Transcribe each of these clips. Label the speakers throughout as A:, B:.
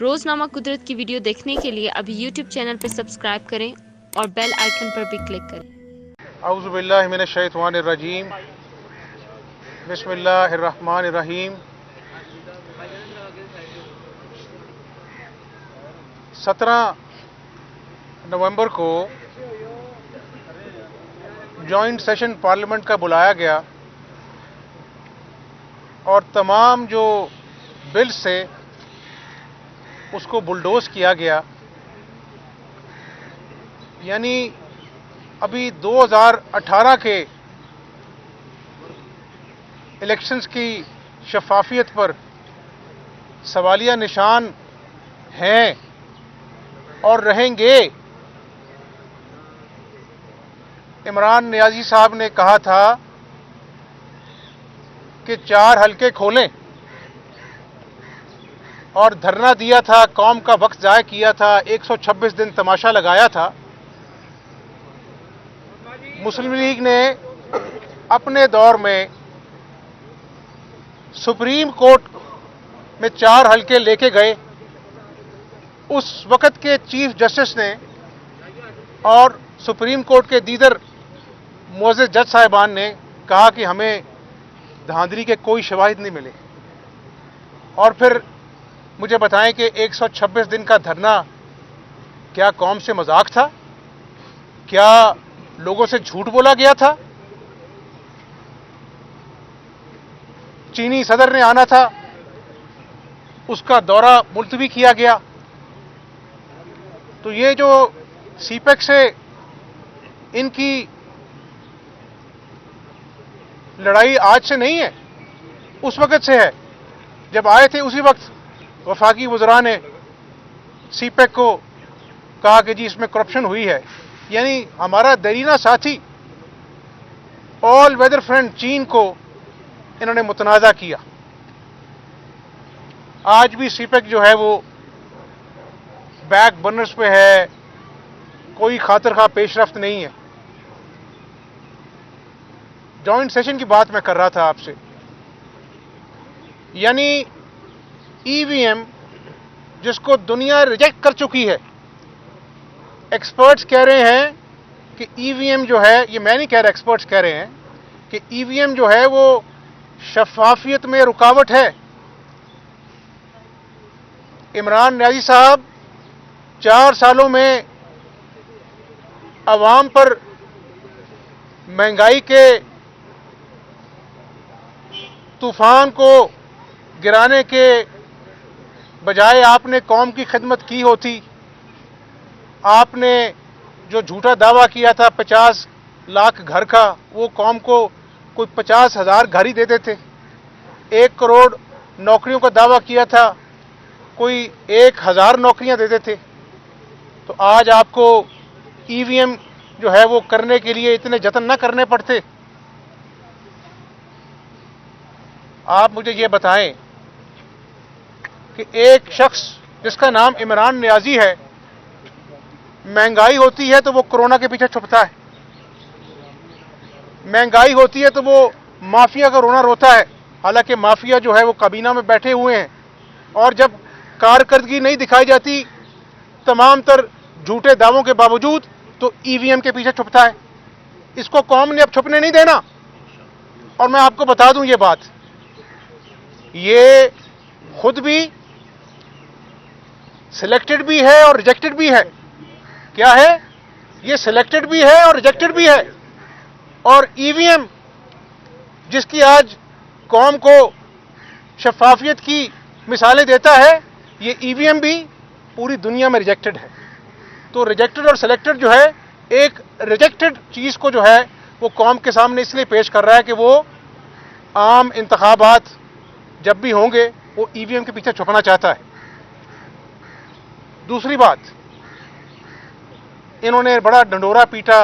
A: روزنامہ قدرت کی ویڈیو دیکھنے کے لیے ابھی یوٹیوب چینل پر سبسکرائب کریں اور بیل آئیکن پر بھی کلک کریں۔
B: اعوذ باللہ من الشیطان الرجیم، بسم اللہ الرحمن الرحیم۔ 17 نومبر کو جوائنٹ سیشن پارلیمنٹ کا بلایا گیا اور تمام جو بلز تھے اس کو بلڈوز کیا گیا۔ یعنی ابھی 2018 کے الیکشنز کی شفافیت پر سوالیہ نشان ہیں اور رہیں گے۔ عمران نیازی صاحب نے کہا تھا کہ 4 حلقے کھولیں اور دھرنا دیا تھا، قوم کا وقت ضائع کیا تھا، 126 دن تماشا لگایا تھا۔ مسلم لیگ نے اپنے دور میں سپریم کورٹ میں 4 حلقے لے کے گئے۔ اس وقت کے چیف جسٹس نے اور سپریم کورٹ کے دیگر معزز جج صاحبان نے کہا کہ ہمیں دھاندلی کے کوئی شواہد نہیں ملے، اور پھر مجھے بتائیں کہ 126 دن کا دھرنا کیا قوم سے مذاق تھا؟ کیا لوگوں سے جھوٹ بولا گیا تھا؟ چینی صدر نے آنا تھا، اس کا دورہ ملتوی کیا گیا۔ تو یہ جو سی پیک سے ان کی لڑائی آج سے نہیں ہے، اس وقت سے ہے۔ جب آئے تھے اسی وقت وفاقی وزراء نے سی پیک کو کہا کہ جی اس میں کرپشن ہوئی ہے۔ یعنی ہمارا دیرینہ ساتھی آل ویدر فرینڈ چین کو انہوں نے متنازع کیا۔ آج بھی سی پیک جو ہے وہ بیک برنرز پہ ہے، کوئی خاطر خواہ پیش رفت نہیں ہے۔ جوائنٹ سیشن کی بات میں کر رہا تھا آپ سے۔ یعنی ای وی ایم جس کو دنیا ریجیکٹ کر چکی ہے، ایکسپرٹس کہہ رہے ہیں کہ ای وی ایم جو ہے، یہ میں نہیں کہہ رہا، ایکسپرٹس کہہ رہے ہیں کہ ای وی ایم جو ہے وہ شفافیت میں رکاوٹ ہے۔ عمران نیازی صاحب 4 سالوں میں عوام پر مہنگائی کے طوفان کو گرانے کے بجائے آپ نے قوم کی خدمت کی ہوتی۔ آپ نے جو جھوٹا دعویٰ کیا تھا 50 لاکھ گھر کا، وہ قوم کو کوئی 50,000 گھر ہی دیتے تھے۔ 1 کروڑ نوکریوں کا دعویٰ کیا تھا، کوئی 1,000 نوکریاں دیتے تھے۔ تو آج آپ کو ای وی ایم جو ہے وہ کرنے کے لیے اتنے جتن نہ کرنے پڑتے۔ آپ مجھے یہ بتائیں کہ ایک شخص جس کا نام عمران نیازی ہے، مہنگائی ہوتی ہے تو وہ کرونا کے پیچھے چھپتا ہے، مہنگائی ہوتی ہے تو وہ مافیا کا رونا روتا ہے، حالانکہ مافیا جو ہے وہ کابینہ میں بیٹھے ہوئے ہیں، اور جب کارکردگی نہیں دکھائی جاتی تمام تر جھوٹے دعووں کے باوجود تو ای وی ایم کے پیچھے چھپتا ہے۔ اس کو قوم نے اب چھپنے نہیں دینا۔ اور میں آپ کو بتا دوں یہ بات، یہ خود بھی سلیکٹڈ بھی ہے اور ریجیکٹڈ بھی ہے۔ کیا ہے؟ یہ سلیکٹڈ بھی ہے اور ریجیکٹڈ بھی ہے۔ اور ای وی ایم جس کی آج قوم کو شفافیت کی مثالیں دیتا ہے، یہ ای وی ایم بھی پوری دنیا میں ریجیکٹڈ ہے۔ تو ریجیکٹڈ اور سلیکٹڈ جو ہے، ایک ریجیکٹڈ چیز کو جو ہے وہ قوم کے سامنے اس لیے پیش کر رہا ہے کہ وہ عام انتخابات جب بھی ہوں گے وہ ای وی ایم کے پیچھے چھپنا چاہتا ہے۔ دوسری بات، انہوں نے بڑا ڈنڈورا پیٹا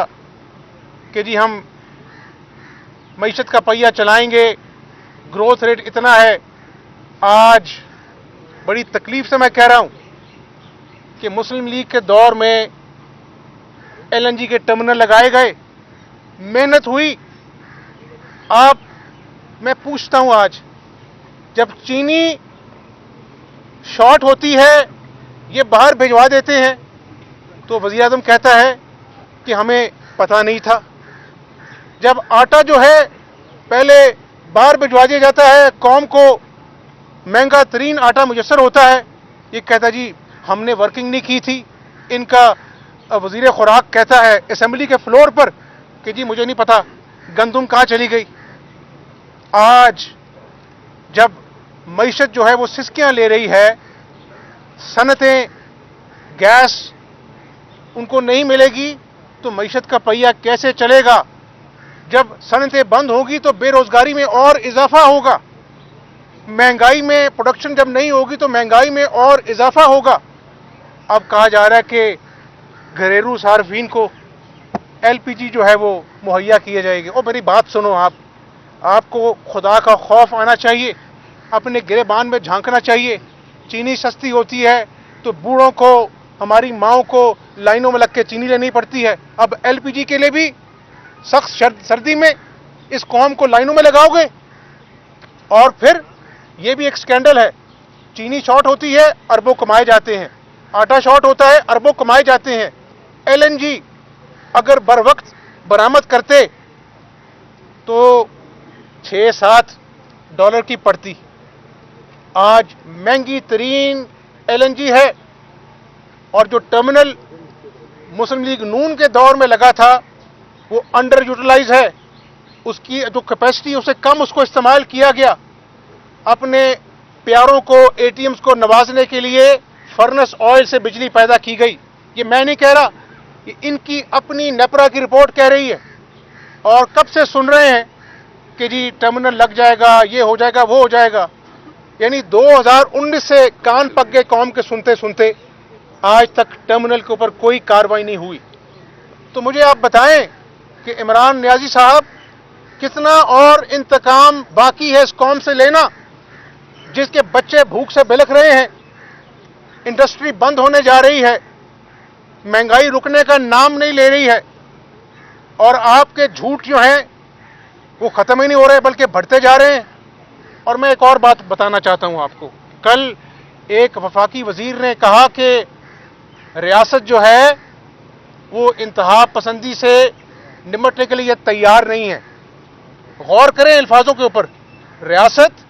B: کہ جی ہم معیشت کا پہیہ چلائیں گے، گروتھ ریٹ اتنا ہے۔ آج بڑی تکلیف سے میں کہہ رہا ہوں کہ مسلم لیگ کے دور میں ایل این جی کے ٹرمینل لگائے گئے، محنت ہوئی۔ میں پوچھتا ہوں آج، جب چینی شارٹ ہوتی ہے یہ باہر بھجوا دیتے ہیں تو وزیر اعظم کہتا ہے کہ ہمیں پتہ نہیں تھا. جب آٹا جو ہے پہلے باہر بھجوا دیا جاتا ہے, قوم کو مہنگا ترین آٹا میسر ہوتا ہے, یہ کہتا جی ہم نے ورکنگ نہیں کی تھی. ان کا وزیر خوراک کہتا ہے اسمبلی کے فلور پر کہ جی مجھے نہیں پتا گندم کہاں چلی گئی. آج جب معیشت جو ہے وہ سسکیاں لے رہی ہے, صنعتیں گیس ان کو نہیں ملے گی تو معیشت کا پہیہ کیسے چلے گا؟ جب صنعتیں بند ہوگی تو بے روزگاری میں اور اضافہ ہوگا, مہنگائی میں پروڈکشن جب نہیں ہوگی تو مہنگائی میں اور اضافہ ہوگا. اب کہا جا رہا ہے کہ گھریلو صارفین کو ایل پی جی جو ہے وہ مہیا کیا جائے گی. اور میری بات سنو, آپ کو خدا کا خوف آنا چاہیے, اپنے گریبان میں جھانکنا چاہیے. چینی سستی ہوتی ہے تو بوڑھوں کو, ہماری ماؤں کو لائنوں میں لگ کے چینی لینی پڑتی ہے. اب ایل پی جی کے لیے بھی سخت سردی میں اس قوم کو لائنوں میں لگاؤ گے؟ اور پھر یہ بھی ایک سکینڈل ہے, چینی شارٹ ہوتی ہے اربوں کمائے جاتے ہیں, آٹا شارٹ ہوتا ہے اربوں کمائے جاتے ہیں. ایل این جی اگر بر وقت برآمد کرتے تو $6-7 کی پڑتی. آج مہنگی ترین ایل این جی ہے, اور جو ٹرمینل مسلم لیگ نون کے دور میں لگا تھا وہ انڈر یوٹیلائز ہے. اس کی جو کیپیسٹی اس سے کم اس کو استعمال کیا گیا. اپنے پیاروں کو, اے ٹی ایمز کو نوازنے کے لیے فرنس آئل سے بجلی پیدا کی گئی. یہ میں نہیں کہہ رہا, یہ ان کی اپنی نیپرا کی رپورٹ کہہ رہی ہے. اور کب سے سن رہے ہیں کہ جی ٹرمینل لگ جائے گا, یہ ہو جائے گا, وہ ہو جائے گا. یعنی 2019 سے کان پک گئے قوم کے سنتے سنتے, آج تک ٹرمینل کے اوپر کوئی کارروائی نہیں ہوئی. تو مجھے آپ بتائیں کہ عمران نیازی صاحب کتنا اور انتقام باقی ہے اس قوم سے لینا, جس کے بچے بھوک سے بلک رہے ہیں, انڈسٹری بند ہونے جا رہی ہے, مہنگائی رکنے کا نام نہیں لے رہی ہے, اور آپ کے جھوٹ جو ہیں وہ ختم ہی نہیں ہو رہے بلکہ بڑھتے جا رہے ہیں. اور میں ایک اور بات بتانا چاہتا ہوں آپ کو. کل ایک وفاقی وزیر نے کہا کہ ریاست جو ہے وہ انتہا پسندی سے نمٹنے کے لیے تیار نہیں ہے. غور کریں الفاظوں کے اوپر, ریاست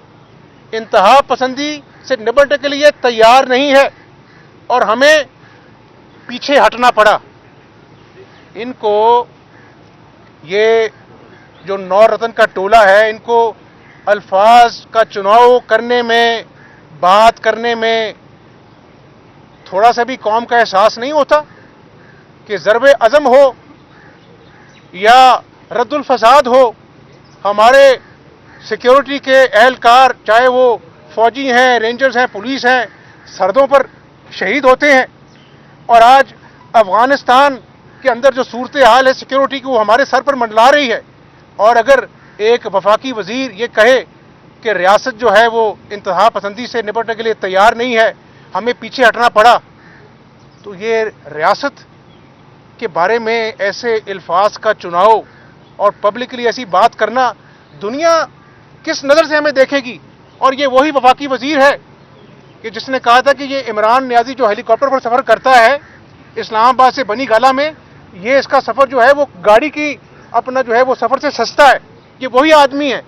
B: انتہا پسندی سے نمٹنے کے لیے تیار نہیں ہے اور ہمیں پیچھے ہٹنا پڑا. ان کو یہ جو نو رتن کا ٹولہ ہے, ان کو الفاظ کا چناؤ کرنے میں, بات کرنے میں تھوڑا سا بھی قوم کا احساس نہیں ہوتا کہ ضرب عزم ہو یا رد الفساد ہو. ہمارے سیکیورٹی کے اہلکار, چاہے وہ فوجی ہیں, رینجرز ہیں, پولیس ہیں, سرحدوں پر شہید ہوتے ہیں. اور آج افغانستان کے اندر جو صورتحال ہے سیکیورٹی کی, وہ ہمارے سر پر منڈلا رہی ہے. اور اگر ایک وفاقی وزیر یہ کہے کہ ریاست جو ہے وہ انتہا پسندی سے نپٹنے کے لیے تیار نہیں ہے, ہمیں پیچھے ہٹنا پڑا, تو یہ ریاست کے بارے میں ایسے الفاظ کا چناؤ اور پبلکلی ایسی بات کرنا, دنیا کس نظر سے ہمیں دیکھے گی؟ اور یہ وہی وفاقی وزیر ہے کہ جس نے کہا تھا کہ یہ عمران نیازی جو ہیلی کاپٹر پر سفر کرتا ہے اسلام آباد سے بنی گالہ میں, یہ اس کا سفر جو ہے وہ گاڑی کی اپنا جو ہے وہ سفر سے سستا ہے. یہ وہی آدمی ہے.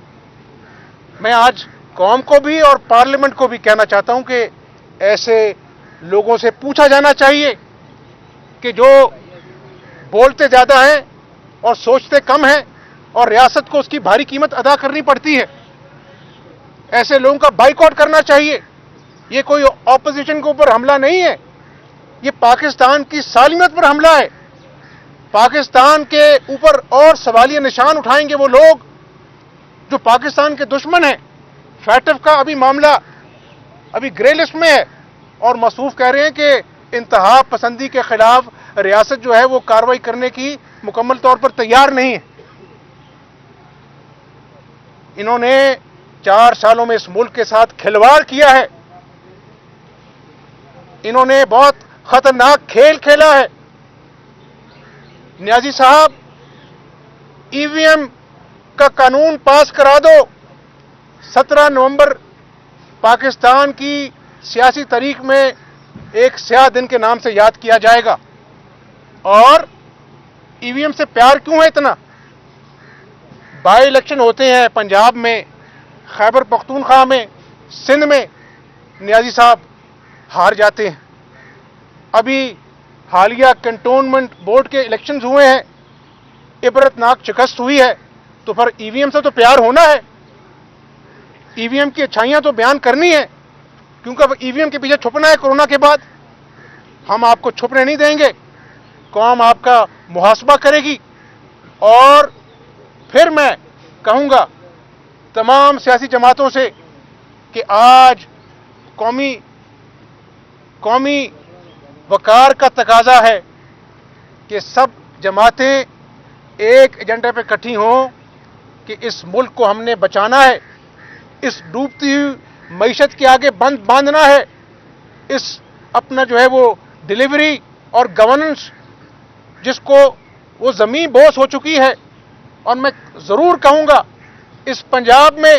B: میں آج قوم کو بھی اور پارلیمنٹ کو بھی کہنا چاہتا ہوں کہ ایسے لوگوں سے پوچھا جانا چاہیے کہ جو بولتے زیادہ ہیں اور سوچتے کم ہیں, اور ریاست کو اس کی بھاری قیمت ادا کرنی پڑتی ہے. ایسے لوگوں کا بائیکاٹ کرنا چاہیے. یہ کوئی اپوزیشن کے اوپر حملہ نہیں ہے, یہ پاکستان کی سالمیت پر حملہ ہے. پاکستان کے اوپر اور سوالیہ نشان اٹھائیں گے وہ لوگ جو پاکستان کے دشمن ہیں. فیٹف کا ابھی معاملہ ابھی گرے لسٹ میں ہے, اور مصروف کہہ رہے ہیں کہ انتہا پسندی کے خلاف ریاست جو ہے وہ کارروائی کرنے کی مکمل طور پر تیار نہیں ہے. انہوں نے 4 سالوں میں اس ملک کے ساتھ کھلواڑ کیا ہے. انہوں نے بہت خطرناک کھیل کھیلا ہے. نیازی صاحب, ای وی ایم کا قانون پاس کرا دو. 17 نومبر پاکستان کی سیاسی تاریخ میں ایک سیاہ دن کے نام سے یاد کیا جائے گا. اور ای وی ایم سے پیار کیوں ہے اتنا؟ بائی الیکشن ہوتے ہیں پنجاب میں، خیبر پختونخوا میں، سندھ میں، نیازی صاحب ہار جاتے ہیں. ابھی حالیہ کنٹونمنٹ بورڈ کے الیکشنز ہوئے ہیں، عبرتناک شکست ہوئی ہے. تو پھر ای وی ایم سے تو پیار ہونا ہے، ای وی ایم کی اچھائیاں تو بیان کرنی ہے، کیونکہ اب ای وی ایم کے پیچھے چھپنا ہے. کورونا کے بعد ہم آپ کو چھپنے نہیں دیں گے، قوم آپ کا محاسبہ کرے گی. اور پھر میں کہوں گا تمام سیاسی جماعتوں سے کہ آج قومی وقار کا تقاضا ہے کہ سب جماعتیں ایک ایجنڈے پہ اکٹھی ہوں کہ اس ملک کو ہم نے بچانا ہے، اس ڈوبتی ہوئی معیشت کے آگے باندھنا ہے، اس اپنا جو ہے وہ ڈیلیوری اور گورننس جس کو وہ زمین بوس ہو چکی ہے. اور میں ضرور کہوں گا اس پنجاب میں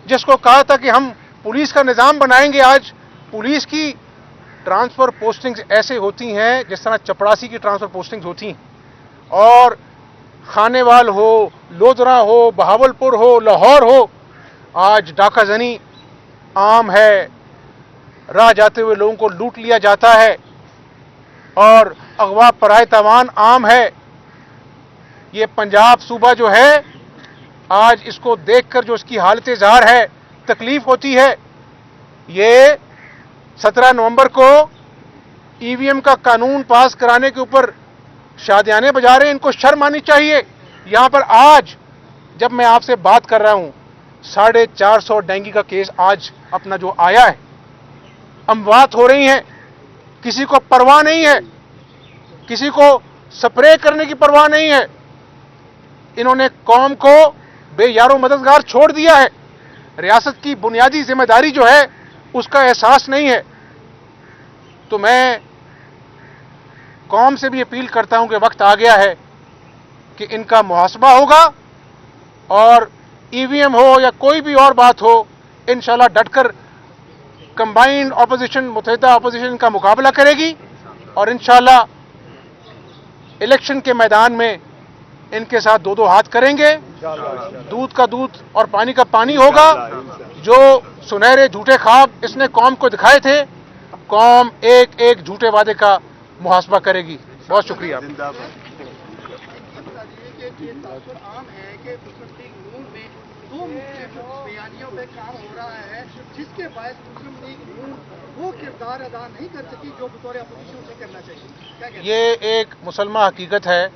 B: جس کو کہا تھا کہ ہم پولیس کا نظام بنائیں گے، آج پولیس کی ٹرانسفر پوسٹنگز ایسے ہوتی ہیں جس طرح چپڑاسی کی ٹرانسفر پوسٹنگز ہوتی ہیں. اور خانیوال ہو، لودھرا ہو، بہاولپور ہو، لاہور ہو، آج ڈاکہ زنی عام ہے، راہ جاتے ہوئے لوگوں کو لوٹ لیا جاتا ہے، اور اغوا پرائے تاوان عام ہے. یہ پنجاب صوبہ جو ہے آج اس کو دیکھ کر جو اس کی حالت ظاہر ہے، تکلیف ہوتی ہے. یہ 17 نومبر کو ای وی ایم کا قانون پاس کرانے کے اوپر شادیانے بجا رہے ہیں، ان کو شرم آنی چاہیے. یہاں پر آج جب میں آپ سے بات کر رہا ہوں 450 ڈینگی کا کیس آج اپنا جو آیا ہے، اموات ہو رہی ہیں، کسی کو پرواہ نہیں ہے، کسی کو سپرے کرنے کی پرواہ نہیں ہے. انہوں نے قوم کو بے یار و مددگار چھوڑ دیا ہے. ریاست کی بنیادی ذمہ داری جو ہے اس کا احساس نہیں ہے. تو میں قوم سے بھی اپیل کرتا ہوں کہ وقت آ گیا ہے کہ ان کا محاسبہ ہوگا، اور ای وی ایم ہو یا کوئی بھی اور بات ہو، انشاءاللہ ڈٹ کر کمبائنڈ اپوزیشن، متحدہ اپوزیشن کا مقابلہ کرے گی، اور انشاءاللہ الیکشن کے میدان میں ان کے ساتھ دو ہاتھ کریں گے. دودھ کا دودھ اور پانی کا پانی ہوگا. جو سنہرے جھوٹے خواب اس نے قوم کو دکھائے تھے، قوم ایک ایک جھوٹے وعدے کا محاسبہ کرے گی. بہت شکریہ.
C: عام ہے کہ مسلم لیگ نون میں دو بیانیوں پہ کام ہو رہا ہے، جس کے باعث مسلم لیگ نون وہ کردار ادا نہیں کر سکی جو بطور اپوزیشن سے کرنا چاہیے.
B: یہ ایک مسلمہ حقیقت ہے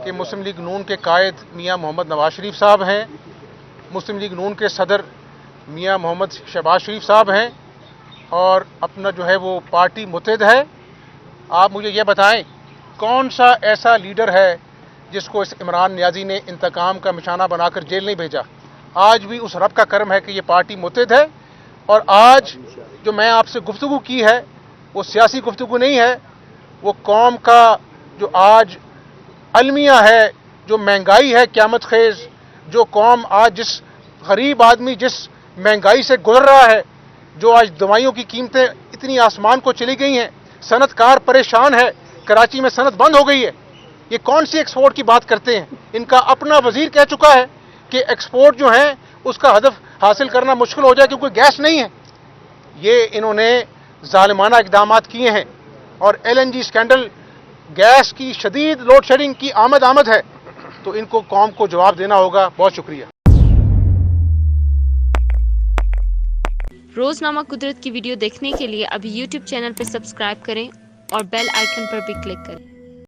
B: کہ مسلم لیگ نون کے قائد میاں محمد نواز شریف صاحب ہیں، مسلم لیگ نون کے صدر میاں محمد شہباز شریف صاحب ہیں، اور اپنا جو ہے وہ پارٹی متحد ہے. آپ مجھے یہ بتائیں کون سا ایسا لیڈر ہے جس کو اس عمران نیازی نے انتقام کا نشانہ بنا کر جیل نہیں بھیجا؟ آج بھی اس رب کا کرم ہے کہ یہ پارٹی متحد ہے. اور آج جو میں آپ سے گفتگو کی ہے وہ سیاسی گفتگو نہیں ہے، وہ قوم کا جو آج المیہ ہے، جو مہنگائی ہے قیامت خیز، جو قوم آج جس غریب آدمی جس مہنگائی سے گزر رہا ہے، جو آج دوائیوں کی قیمتیں اتنی آسمان کو چلی گئی ہیں، صنعت کار پریشان ہے، کراچی میں صنعت بند ہو گئی ہے. یہ کون سی ایکسپورٹ کی بات کرتے ہیں؟ ان کا اپنا وزیر کہہ چکا ہے کہ ایکسپورٹ جو ہے اس کا ہدف حاصل کرنا مشکل ہو جائے کیونکہ گیس نہیں ہے. یہ انہوں نے ظالمانہ اقدامات کیے ہیں. اور L N G scandal, gas کی شدید لوڈ شیڈنگ کی آمد ہے، تو ان کو قوم کو جواب دینا ہوگا. بہت شکریہ.
A: روزنامہ قدرت کی ویڈیو دیکھنے کے لیے ابھی یوٹیوب چینل پہ سبسکرائب کریں اور بیل آئیکن پر بھی کلک کریں.